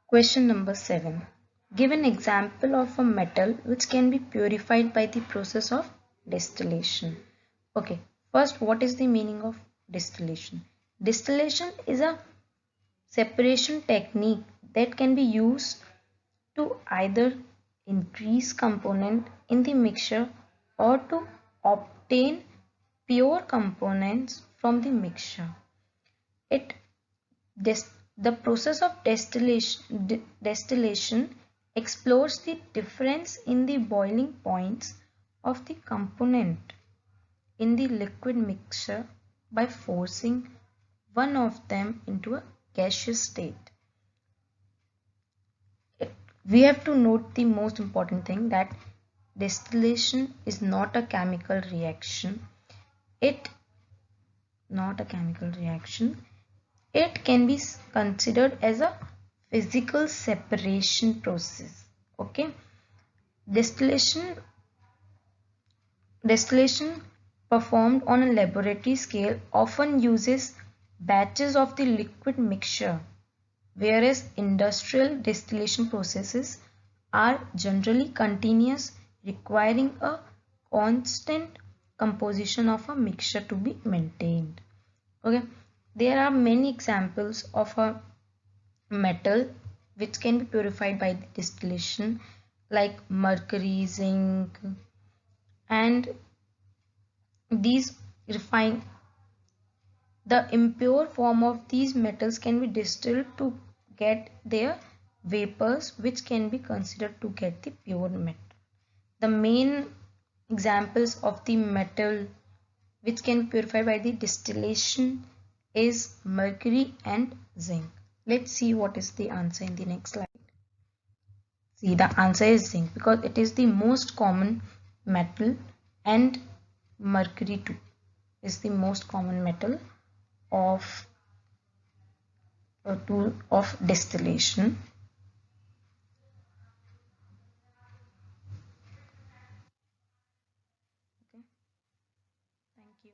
Question number 7. Give an example of a metal which can be purified by the process of distillation. Okay, first, what is the meaning of distillation? Distillation is a separation technique that can be used to either increase component in the mixture or to obtain pure components from the mixture. It the process of distillation explores the difference in the boiling points of the component in the liquid mixture by forcing one of them into a gaseous state. We have to note the most important thing, that distillation is not a chemical reaction. It can be considered as a physical separation process. Okay, distillation performed on a laboratory scale often uses batches of the liquid mixture, whereas industrial distillation processes are generally continuous, requiring a constant composition of a mixture to be maintained. Okay, there are many examples of a metal which can be purified by the distillation, like mercury, zinc, and these refine the impure form of these metals can be distilled to get their vapors, which can be considered to get the pure metal. The main examples of the metal which can be purified by the distillation is mercury and zinc. Let's see what is the answer in the next slide. See, the answer is zinc because it is the most common metal, and mercury too is the most common metal of distillation. Okay, thank you.